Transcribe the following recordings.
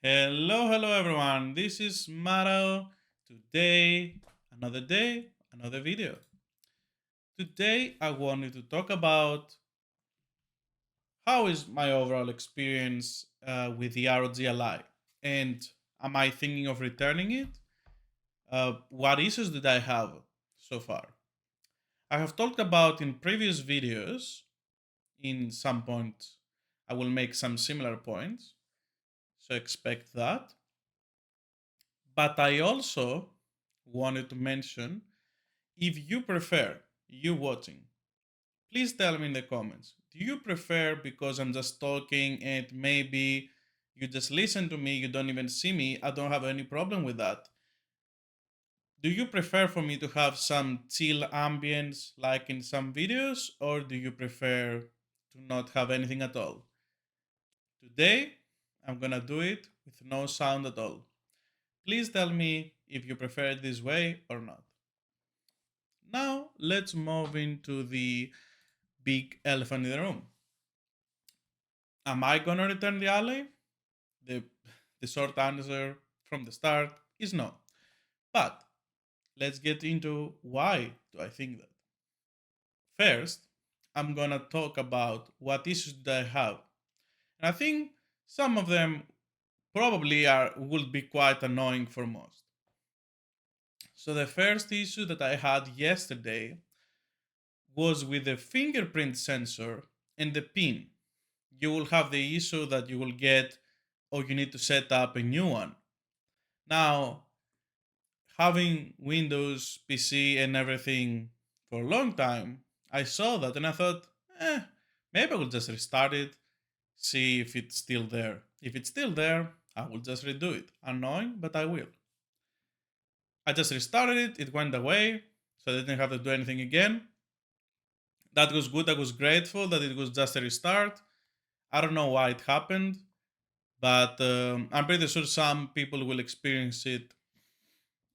Hello everyone. This is Maro. Today, another day, another video. Today, I wanted to talk about how is my overall experience with the ROG Ally, and am I thinking of returning it? What issues did I have so far? I have talked about in previous videos. In some point, I will make some similar points, so expect that. But I also wanted to mention, if you prefer, you watching, please tell me in the comments. Do you prefer because I'm just talking and maybe you just listen to me, you don't even see me? I don't have any problem with that. Do you prefer for me to have some chill ambience like in some videos, or do you prefer to not have anything at all? Today, I'm gonna do it with no sound at all. Please tell me if you prefer it this way or not. Now, let's move into the big elephant in the room. Am I gonna return the alley? The, the short answer from the start is no. But let's get into why do I think that. First, I'm gonna talk about what issues that I have. And I think some of them probably are will be quite annoying for most. So the first issue that I had yesterday was with the fingerprint sensor and the pin. You will have the issue that you will get, or you need to set up a new one. Now, having Windows PC and everything for a long time, I saw that and I thought, maybe I will just restart it, see if it's still there. If it's still there, I will just redo it. Annoying, but I will. I just restarted it, it went away, so I didn't have to do anything again. That was good. I was grateful that it was just a restart. I don't know why it happened, but I'm pretty sure some people will experience it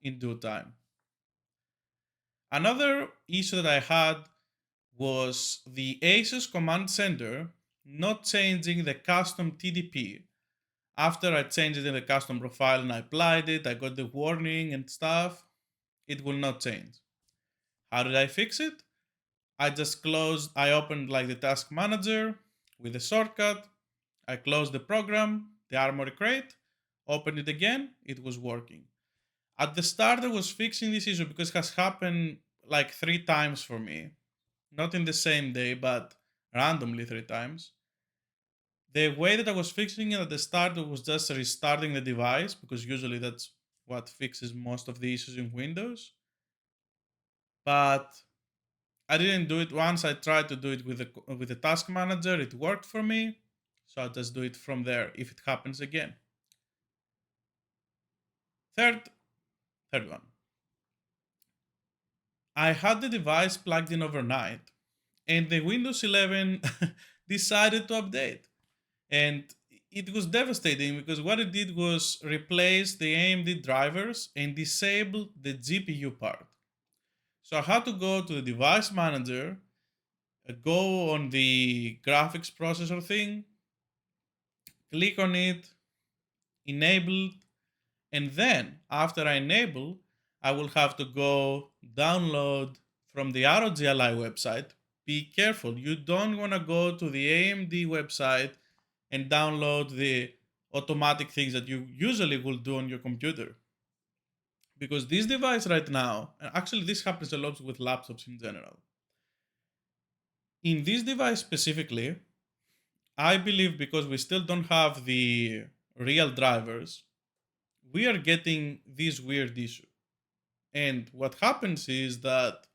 in due time. Another issue that I had was the Asus command center not changing the custom TDP. After I changed it in the custom profile and I applied it, I got the warning and stuff. It will not change. How did I fix it? I opened like the task manager with a shortcut. I closed the program, the armory crate, opened it again, it was working. At the start, I was fixing this issue because it has happened like 3 times for me. Not in the same day, but randomly 3 times. The way that I was fixing it at the start was just restarting the device because usually that's what fixes most of the issues in Windows. But I didn't do it once. I tried to do it with the task manager. It worked for me, so I'll just do it from there if it happens again. Third, third one. I had the device plugged in overnight, and the Windows 11 decided to update. And it was devastating because what it did was replace the AMD drivers and disable the GPU part. So I had to go to the device manager, go on the graphics processor thing, click on it, enable, and then after I enable, I will have to go download from the ROG Ally website. Be careful, you don't want to go to the AMD website and download the automatic things that you usually will do on your computer. Because this device right now, and actually this happens a lot with laptops in general. In this device specifically, I believe because we still don't have the real drivers, we are getting this weird issue. And what happens is that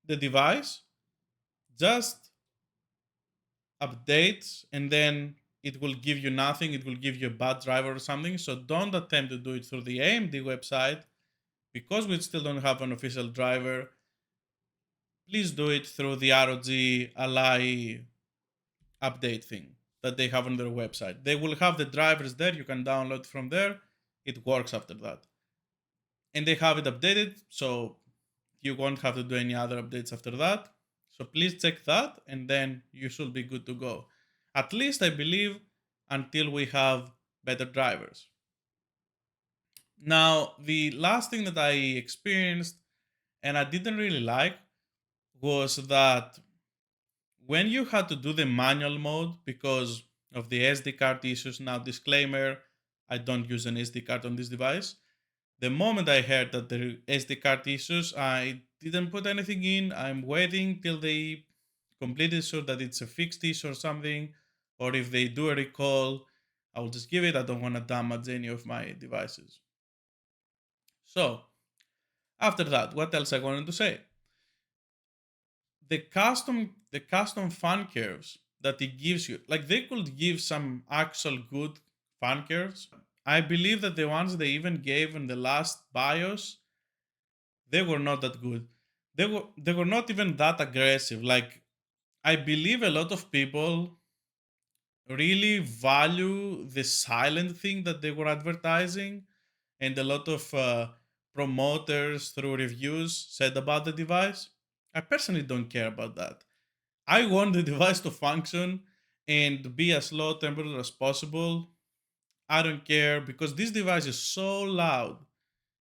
the device just updates and then it will give you nothing. It will give you a bad driver or something. So don't attempt to do it through the AMD website because we still don't have an official driver. Please do it through the ROG Ally update thing that they have on their website. They will have the drivers there. You can download from there. It works after that. And they have it updated, so you won't have to do any other updates after that. So please check that and then you should be good to go. At least I believe until we have better drivers. Now, the last thing that I experienced and I didn't really like was that when you had to do the manual mode because of the SD card issues, now disclaimer, I don't use an SD card on this device. The moment I heard that there are SD card issues, I didn't put anything in. I'm waiting till they completely sure that it's a fixed issue or something, or if they do a recall, I will just give it. I don't want to damage any of my devices. So after that, what else I wanted to say? The custom fan curves that it gives you, like they could give some actual good fan curves. I believe that the ones they even gave in the last BIOS, they were not that good. They were not even that aggressive. Like I believe a lot of people really value the silent thing that they were advertising, and a lot of promoters through reviews said about the device. I personally don't care about that. I want the device to function and be as low temperature as possible. I don't care because this device is so loud.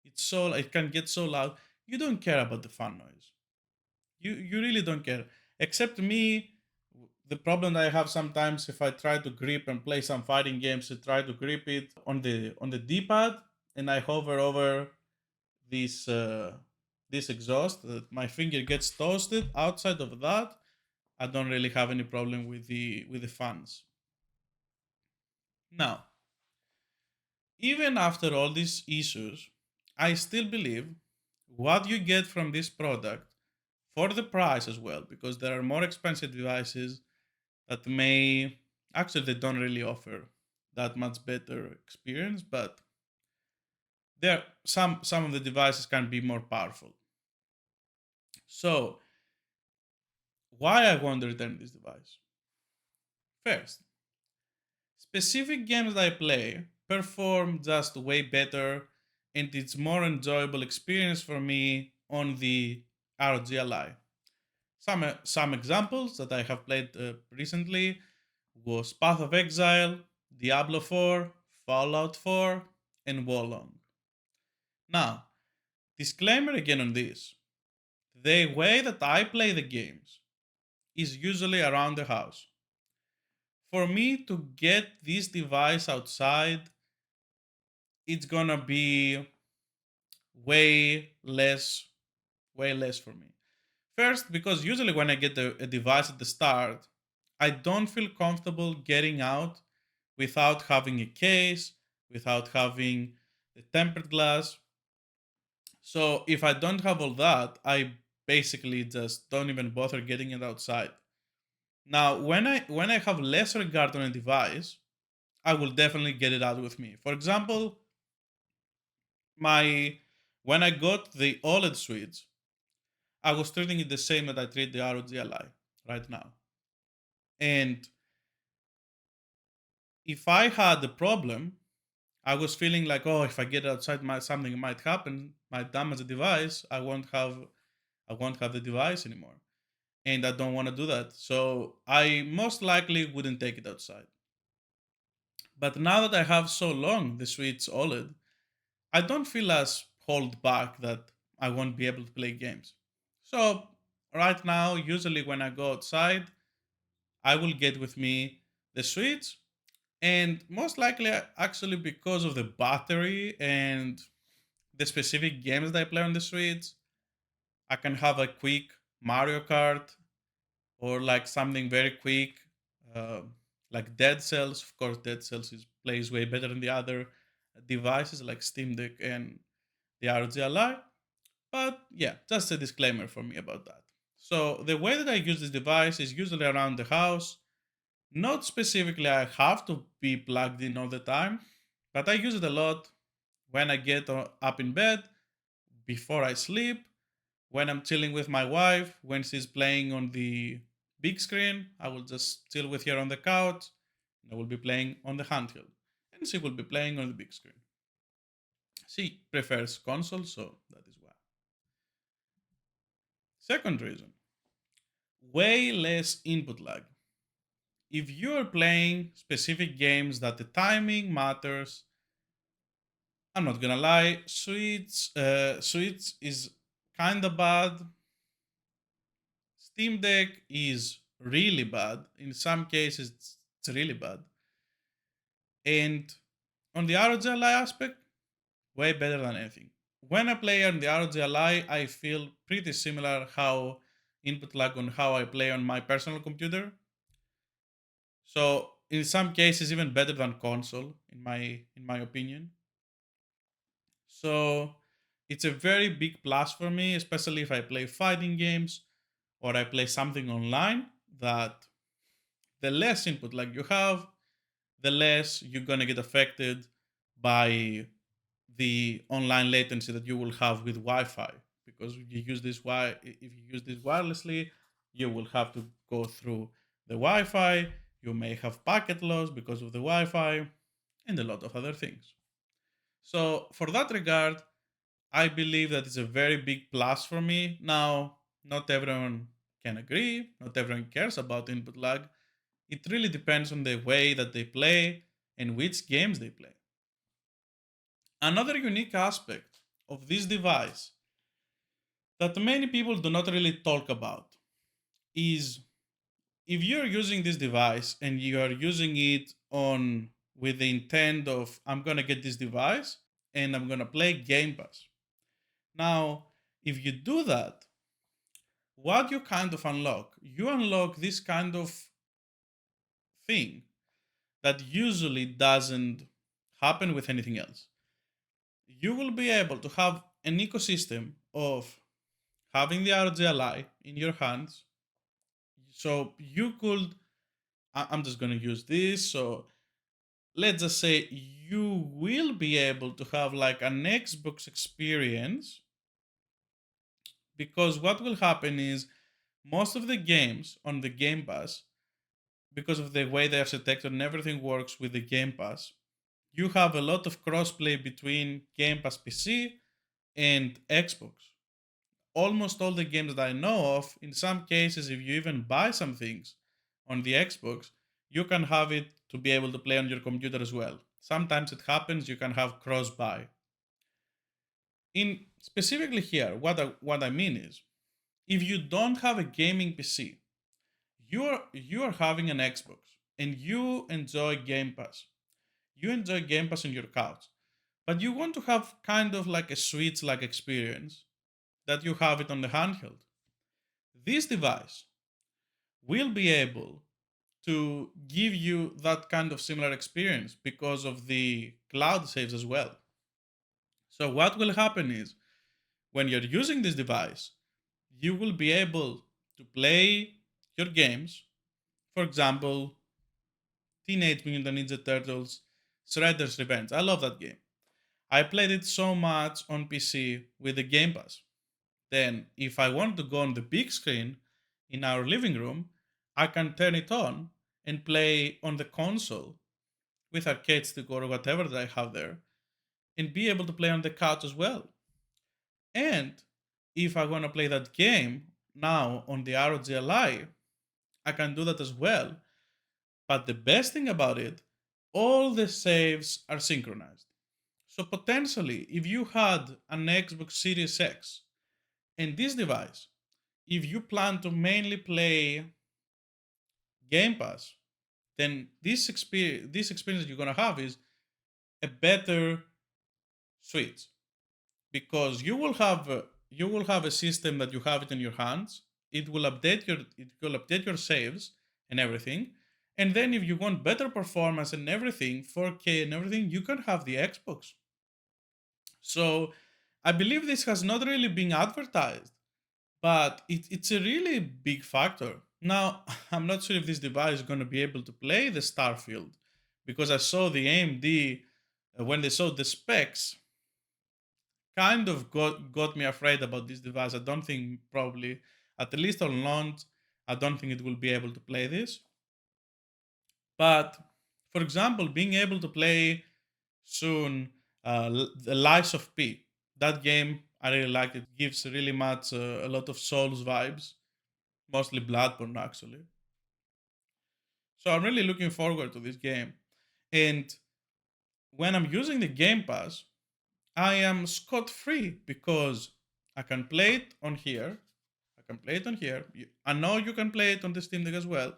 It can get so loud. You don't care about the fan noise. You really don't care. Except me, the problem that I have sometimes if I try to grip and play some fighting games, I try to grip it on the D-pad and I hover over this this exhaust, that my finger gets toasted. Outside of that, I don't really have any problem with the fans. Now, even after all these issues, I still believe what you get from this product for the price as well, because there are more expensive devices that may actually they don't really offer that much better experience, but there some of the devices can be more powerful. So why I want to return this device? First, specific games that I play perform just way better and it's more enjoyable experience for me on the ROG Ally. Some examples that I have played recently was Path of Exile, Diablo 4, Fallout 4, and Wolong. Now, disclaimer again on this. The way that I play the games is usually around the house. For me to get this device outside, it's gonna be way less, way less for me. First, because usually when I get a device at the start, I don't feel comfortable getting out without having a case, without having the tempered glass. So if I don't have all that, I basically just don't even bother getting it outside. Now, when I have less regard on a device, I will definitely get it out with me. For example, my when I got the OLED Switch, I was treating it the same that I treat the ROG Ally right now. And if I had a problem, I was feeling like, oh, if I get outside, something might happen, might damage the device. I won't have the device anymore, and I don't want to do that. So I most likely wouldn't take it outside. But now that I have so long the Switch OLED, I don't feel as hold back that I won't be able to play games. So right now, usually when I go outside, I will get with me the Switch, and most likely actually because of the battery and the specific games that I play on the Switch, I can have a quick Mario Kart or like something very quick, uh, like Dead Cells. Of course, Dead Cells plays way better than the other devices like Steam Deck and the ROG Ally. But yeah, just a disclaimer for me about that. So the way that I use this device is usually around the house. Not specifically, I have to be plugged in all the time, but I use it a lot when I get up in bed, before I sleep, when I'm chilling with my wife, when she's playing on the big screen, I will just chill with her on the couch and I will be playing on the handheld. And she will be playing on the big screen. She prefers console, so that is why. Second reason, way less input lag. if you're playing specific games that the timing matters, I'm not gonna lie, Switch is kinda bad. Steam Deck is really bad. In some cases, it's really bad. And on the ROG Ally aspect, way better than anything. When I play on the ROG Ally, I feel pretty similar how input lag on how I play on my personal computer. So in some cases, even better than console, in my opinion. So it's a very big plus for me, especially if I play fighting games or I play something online that the less input lag you have, the less you're gonna get affected by the online latency that you will have with Wi-Fi. Because if you use this wirelessly, you will have to go through the Wi-Fi. You may have packet loss because of the Wi-Fi, and a lot of other things. So for that regard, I believe that it's a very big plus for me. Now, not everyone can agree. Not everyone cares about input lag. It really depends on the way that they play and which games they play. Another unique aspect of this device that many people do not really talk about is if you're using this device and you are using it on with the intent of I'm going to get this device and I'm going to play Game Pass. Now, if you do that, what you kind of unlock, you unlock this kind of thing that usually doesn't happen with anything else. You will be able to have an ecosystem of having the ROG Ally in your hands. So you could, I'm just going to use this. So let's just say you will be able to have like an Xbox experience, because what will happen is most of the games on the Game Pass, because of the way they are architected and everything works with the Game Pass, you have a lot of crossplay between Game Pass PC and Xbox. Almost all the games that I know of, in some cases, if you even buy some things on the Xbox, you can have it to be able to play on your computer as well. Sometimes it happens you can have cross buy. In specifically here, what I mean is, if you don't have a gaming PC, you are having an Xbox and you enjoy Game Pass. You enjoy Game Pass on your couch, but you want to have kind of like a Switch like experience that you have it on the handheld. This device will be able to give you that kind of similar experience because of the cloud saves as well. So, what will happen is when you're using this device, you will be able to play your games. For example, Teenage Mutant Ninja Turtles Shredder's Revenge. I love that game. I played it so much on PC with the Game Pass. Then, if I want to go on the big screen in our living room, I can turn it on and play on the console with arcade stick or whatever that I have there and be able to play on the couch as well. And if I want to play that game now on the ROG Ally, I can do that as well. But the best thing about it, all the saves are synchronized. So potentially, if you had an Xbox Series X and this device, if you plan to mainly play Game Pass, then this experience you're gonna have is a better Switch, because you will have a system that you have it in your hands. It will update your saves and everything, and then if you want better performance and everything, 4K and everything, you can have the Xbox. So I believe this has not really been advertised, but it's a really big factor. Now, I'm not sure if this device is going to be able to play the Starfield, because I saw the AMD, when they showed the specs, kind of got me afraid about this device. I don't think, probably, at least on launch, I don't think it will be able to play this. But for example, being able to play soon the Lies of P, that game I really like. It gives really much a lot of Souls vibes, mostly Bloodborne actually. So I'm really looking forward to this game. And when I'm using the Game Pass, I am scot free because I can play it on here. I can play it on here. I know you can play it on the Steam Deck as well,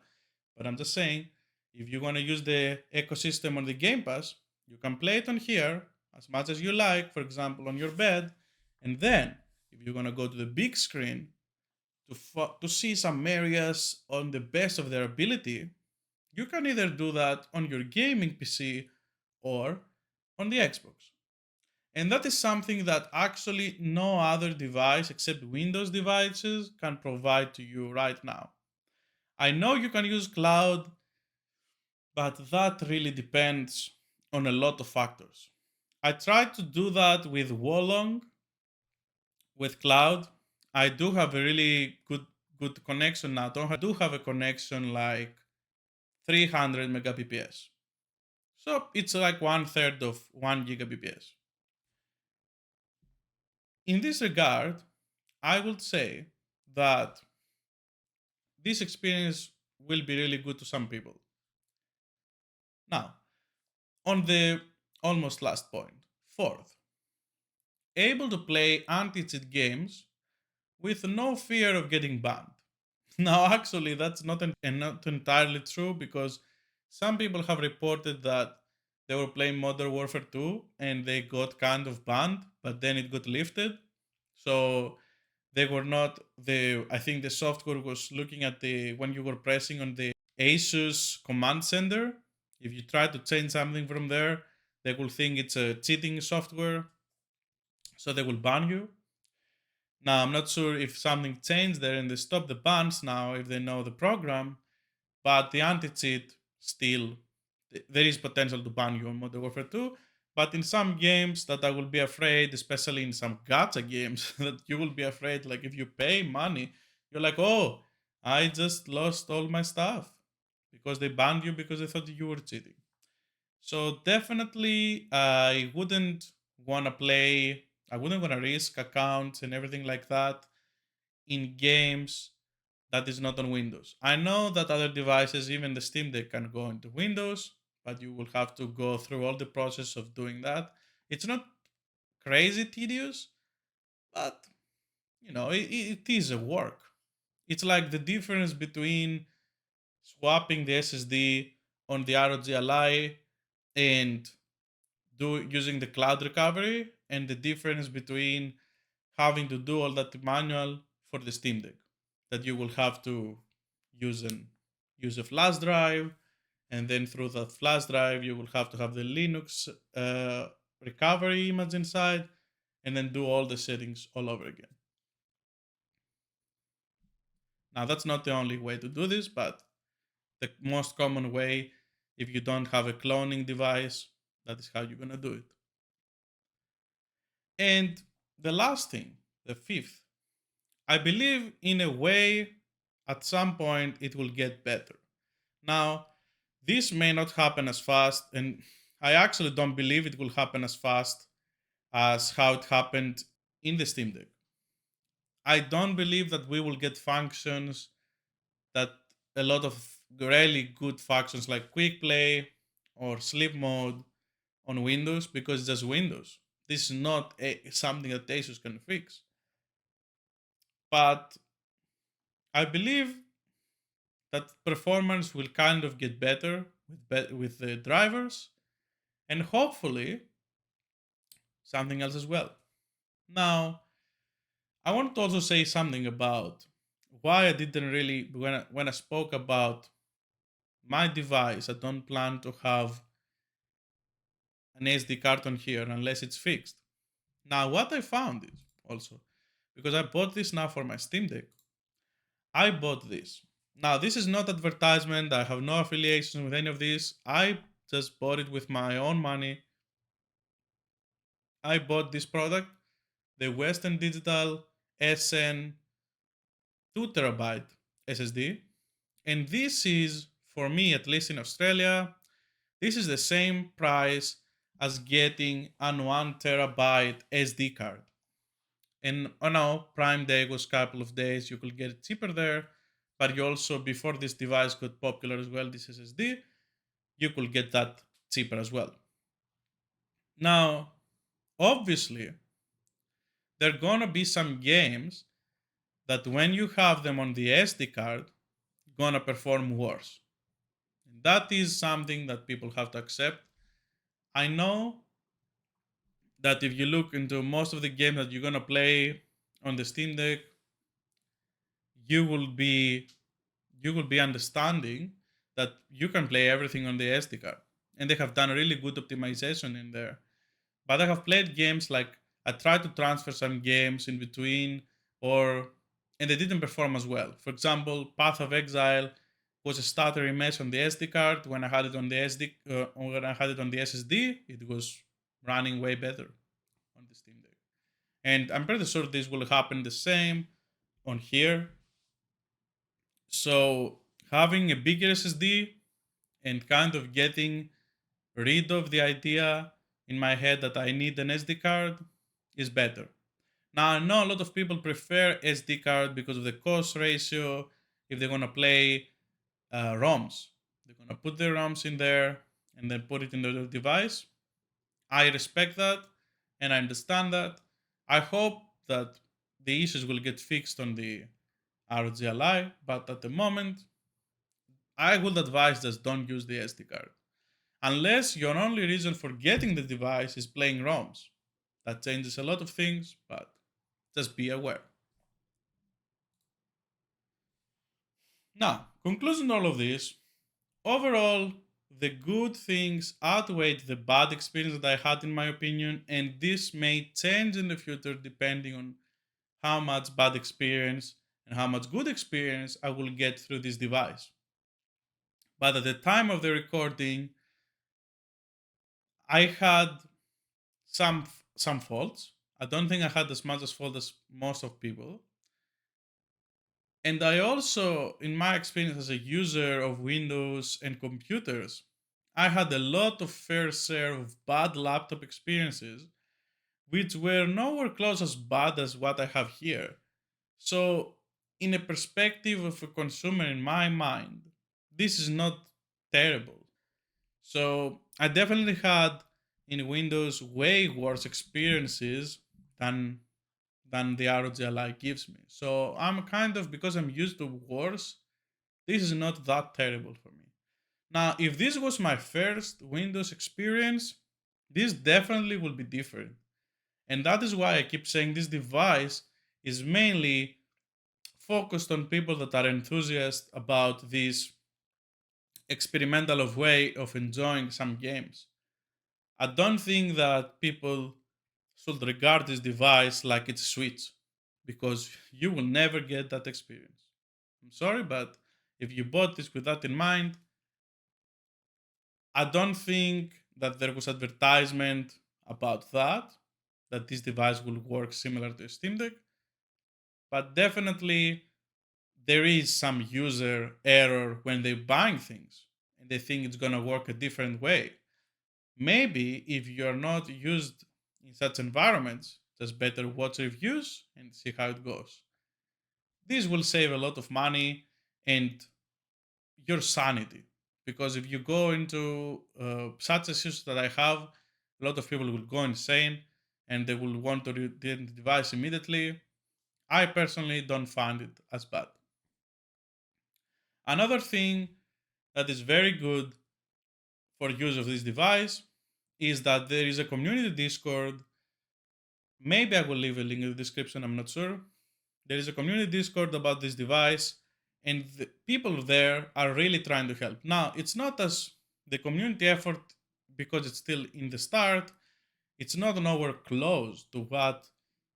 but I'm just saying, if you want to use the ecosystem on the Game Pass, you can play it on here as much as you like, for example, on your bed. And then, if you're going to go to the big screen to see some areas on the best of their ability, you can either do that on your gaming PC or on the Xbox. And that is something that actually no other device except Windows devices can provide to you right now. I know you can use cloud, but that really depends on a lot of factors. I tried to do that with Wolong, with cloud. I do have a really good connection now. I do have a connection like 300 megabps. So it's like one third of 1 gigabps. In this regard, I would say that this experience will be really good to some people. Now, on the almost last point, fourth, able to play anti cheat games with no fear of getting banned. Now, actually, that's not entirely true because some people have reported that they were playing Modern Warfare 2 and they got kind of banned, but then it got lifted. So they were not the. I think the software was looking at the when you were pressing on the Asus command center. If you try to change something from there, they will think it's a cheating software, so they will ban you. Now, I'm not sure if something changed there and they stop the bans now if they know the program, but the anti-cheat still there is potential to ban you on Modern Warfare 2. But in some games that I will be afraid, especially in some gacha games, that you will be afraid, like if you pay money, you're like, oh, I just lost all my stuff because they banned you because they thought you were cheating. So definitely, I wouldn't want to risk accounts and everything like that in games that is not on Windows. I know that other devices, even the Steam Deck, can go into Windows, but you will have to go through all the process of doing that. It's not crazy tedious, but it is a work. It's like the difference between swapping the SSD on the ROG Ally and using the cloud recovery, and the difference between having to do all that manual for the Steam Deck, that you will have to use an use a flash drive, and then through that flash drive you will have to have the Linux recovery image inside, and then do all the settings all over again. Now that's not the only way to do this, but the most common way, if you don't have a cloning device, that is how you're gonna do it. And the last thing, the fifth, I believe in a way at some point it will get better. Now, this may not happen as fast, and I actually don't believe it will happen as fast as how it happened in the Steam Deck. I don't believe that we will get functions that a lot of really good functions like quick play or sleep mode on Windows because it's just Windows. This is not something that Asus can fix. But I believe that performance will kind of get better with the drivers, and hopefully something else as well. Now, I want to also say something about why I didn't really when I spoke about my device. I don't plan to have an SD card on here unless it's fixed. Now, what I found is also because I bought this now for my Steam Deck. I bought this. Now, this is not advertisement. I have no affiliation with any of this. I just bought it with my own money. I bought this product, the Western Digital SN 2 terabyte SSD. And this is, for me, at least in Australia, this is the same price as getting an 1 terabyte SD card. And I know Prime Day was a couple of days, you could get it cheaper there. but you also, before this device got popular as well, this SSD, you could get that cheaper as well. Now, obviously, there are gonna be some games that when you have them on the SD card, gonna perform worse. And that is something that people have to accept. I know that if you look into most of the games that you're gonna play on the Steam Deck, you will be you will be understanding that you can play everything on the SD card. And they have done really good optimization in there. But I have played games like I tried to transfer some games in between, or and they didn't perform as well. For example, Path of Exile was a stuttery mess on the SD card. When I had it on the when I had it on the SSD, it was running way better on the Steam Deck. And I'm pretty sure this will happen the same on here. So having a bigger SSD and kind of getting rid of the idea in my head that I need an SD card is better. Now I know a lot of people prefer SD card because of the cost ratio. If they're gonna play ROMs, they're gonna put their ROMs in there and then put it in their device. I respect that and I understand that. I hope that the issues will get fixed on the ROG Ally, but at the moment, I would advise just don't use the SD card. Unless your only reason for getting the device is playing ROMs. That changes a lot of things, but just be aware. Now, concluding all of this, overall, the good things outweighed the bad experience that I had, in my opinion, and this may change in the future depending on how much bad experience and how much good experience I will get through this device. But at the time of the recording, I had some faults. I don't think I had as much as fault as most of people. And I also, in my experience as a user of Windows and computers, I had a lot of fair share of bad laptop experiences, which were nowhere close as bad as what I have here. So, in a perspective of a consumer, in my mind, this is not terrible. So, I definitely had in Windows way worse experiences than the ROG Ally gives me. So I'm kind of, because I'm used to worse, this is not that terrible for me. Now, if this was my first Windows experience, this definitely will be different. And that is why I keep saying this device is mainly focused on people that are enthusiasts about this experimental of way of enjoying some games. I don't think that people should regard this device like it's a Switch because you will never get that experience. I'm sorry, but if you bought this with that in mind, I don't think that there was advertisement about that this device will work similar to a Steam Deck, but definitely there is some user error when they're buying things and they think it's gonna work a different way. Maybe if you're not used in such environments, just better watch reviews and see how it goes. This will save a lot of money and your sanity. Because if you go into such issues that I have, a lot of people will go insane and they will want to return the device immediately. I personally don't find it as bad. Another thing that is very good for use of this device is that there is a community Discord. Maybe I will leave a link in the description, I'm not sure. There is a community Discord about this device, and the people there are really trying to help. Now, it's not as the community effort because it's still in the start, it's not nowhere close to what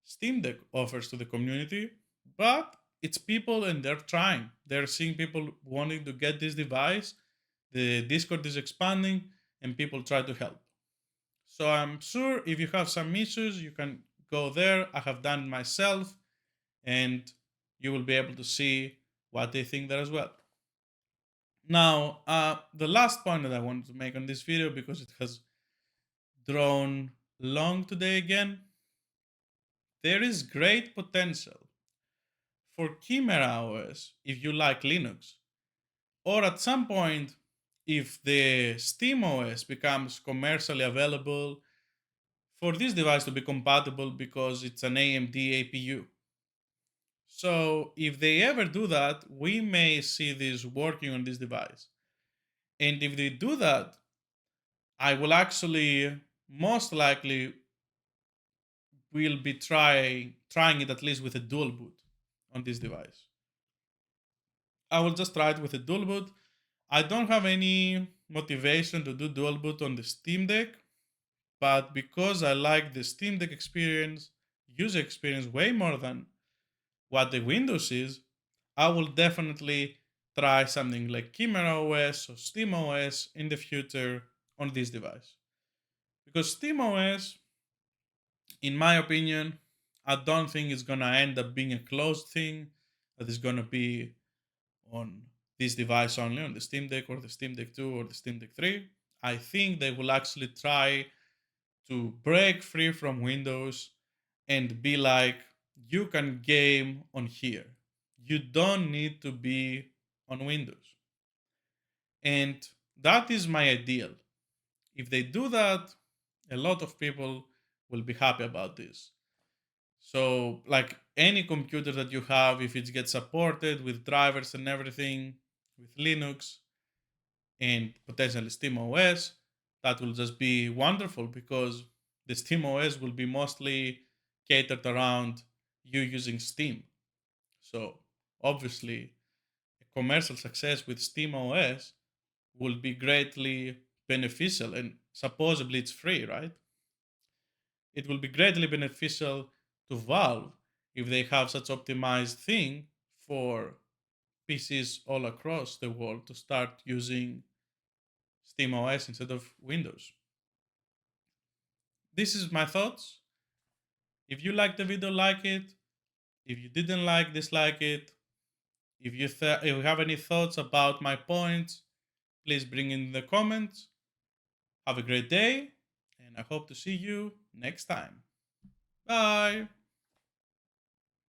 Steam Deck offers to the community, but it's people and they're trying. They're seeing people wanting to get this device. The Discord is expanding and people try to help. So I'm sure if you have some issues, you can go there. I have done it myself, and you will be able to see what they think there as well. Now, the last point that I wanted to make on this video, because it has drawn long today again, there is great potential for Chimera OS if you like Linux, or at some point if the Steam OS becomes commercially available for this device to be compatible because it's an AMD APU. So if they ever do that, we may see this working on this device. And if they do that, I will actually most likely will be trying it at least with a dual boot on this device. I will just try it with a dual boot. I don't have any motivation to do dual boot on the Steam Deck, but because I like the Steam Deck experience, user experience way more than what the Windows is, I will definitely try something like Chimera OS or Steam OS in the future on this device. Because Steam OS, in my opinion, I don't think it's gonna end up being a closed thing that is gonna be on this device only, on the Steam Deck or the Steam Deck 2 or the Steam Deck 3. I think they will actually try to break free from Windows and be like, you can game on here. You don't need to be on Windows. And that is my ideal. If they do that, a lot of people will be happy about this. So, like any computer that you have, if it gets supported with drivers and everything, with Linux and potentially SteamOS, that will just be wonderful because the SteamOS will be mostly catered around you using Steam. So, obviously, a commercial success with SteamOS will be greatly beneficial, and supposedly it's free, right? It will be greatly beneficial to Valve if they have such optimized thing for PCs all across the world to start using SteamOS instead of Windows. This is my thoughts. If you liked the video, like it. If you didn't like, dislike it. If you have any thoughts about my points, please bring in the comments. Have a great day, and I hope to see you next time. Bye.